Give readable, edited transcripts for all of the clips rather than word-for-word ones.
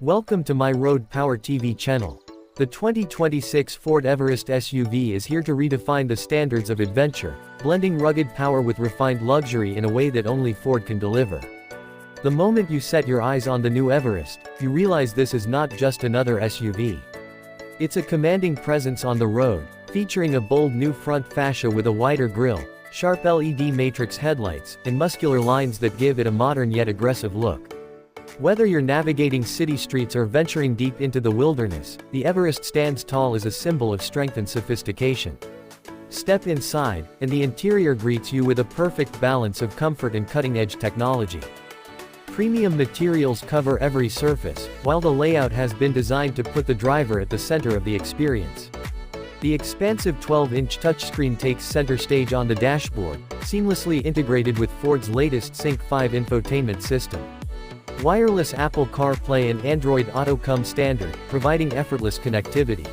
Welcome to my Road Power TV channel. The 2026 Ford Everest SUV is here to redefine the standards of adventure, blending rugged power with refined luxury in a way that only Ford can deliver. The moment you set your eyes on the new Everest, you realize this is not just another SUV. It's a commanding presence on the road, featuring a bold new front fascia with a wider grille, sharp LED matrix headlights, and muscular lines that give it a modern yet aggressive look. Whether you're navigating city streets or venturing deep into the wilderness, the Everest stands tall as a symbol of strength and sophistication. Step inside, and the interior greets you with a perfect balance of comfort and cutting-edge technology. Premium materials cover every surface, while the layout has been designed to put the driver at the center of the experience. The expansive 12-inch touchscreen takes center stage on the dashboard, seamlessly integrated with Ford's latest Sync 5 infotainment system. Wireless Apple CarPlay and Android Auto come standard, providing effortless connectivity.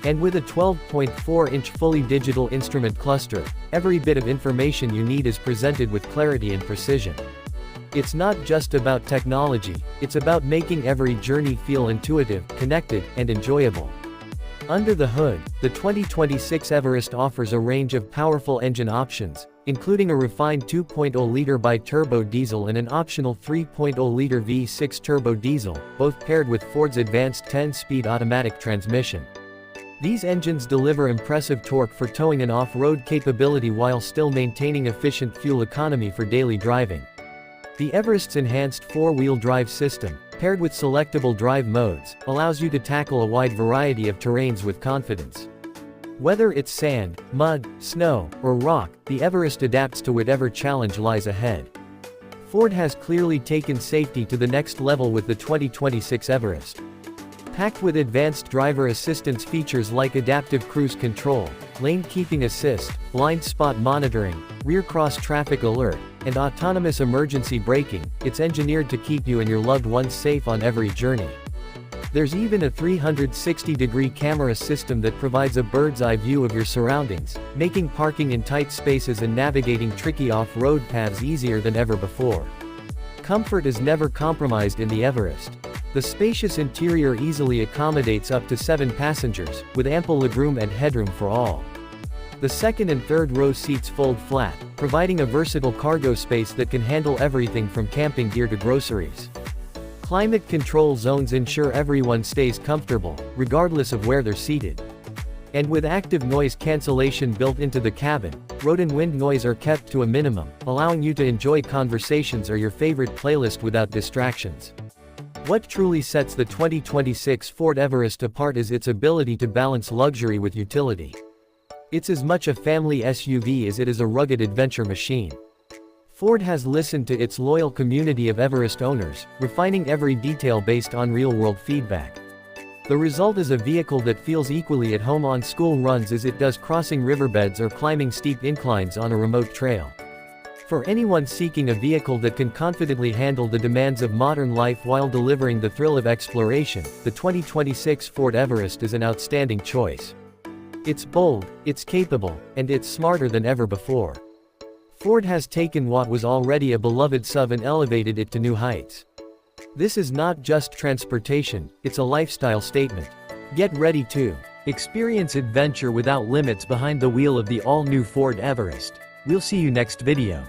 And with a 12.4-inch fully digital instrument cluster, every bit of information you need is presented with clarity and precision. It's not just about technology, it's about making every journey feel intuitive, connected, and enjoyable. Under the hood, the 2026 Everest offers a range of powerful engine options, including a refined 2.0-liter bi-turbo diesel and an optional 3.0-liter V6 turbo diesel, both paired with Ford's advanced 10-speed automatic transmission. These engines deliver impressive torque for towing and off-road capability while still maintaining efficient fuel economy for daily driving. The Everest's enhanced four-wheel drive system, paired with selectable drive modes, allows you to tackle a wide variety of terrains with confidence. Whether it's sand, mud, snow, or rock, the Everest adapts to whatever challenge lies ahead. Ford has clearly taken safety to the next level with the 2026 Everest. Packed with advanced driver assistance features like adaptive cruise control, lane keeping assist, blind spot monitoring, rear cross traffic alert, and autonomous emergency braking, it's engineered to keep you and your loved ones safe on every journey. There's even a 360-degree camera system that provides a bird's-eye view of your surroundings, making parking in tight spaces and navigating tricky off-road paths easier than ever before. Comfort is never compromised in the Everest. The spacious interior easily accommodates up to 7 passengers, with ample legroom and headroom for all. The second and third row seats fold flat, providing a versatile cargo space that can handle everything from camping gear to groceries. Climate control zones ensure everyone stays comfortable, regardless of where they're seated. And with active noise cancellation built into the cabin, road and wind noise are kept to a minimum, allowing you to enjoy conversations or your favorite playlist without distractions. What truly sets the 2026 Ford Everest apart is its ability to balance luxury with utility. It's as much a family SUV as it is a rugged adventure machine. Ford has listened to its loyal community of Everest owners, refining every detail based on real-world feedback. The result is a vehicle that feels equally at home on school runs as it does crossing riverbeds or climbing steep inclines on a remote trail. For anyone seeking a vehicle that can confidently handle the demands of modern life while delivering the thrill of exploration, the 2026 Ford Everest is an outstanding choice. It's bold, it's capable, and it's smarter than ever before. Ford has taken what was already a beloved SUV and elevated it to new heights. This is not just transportation, it's a lifestyle statement. Get ready to experience adventure without limits behind the wheel of the all-new Ford Everest. We'll see you next video.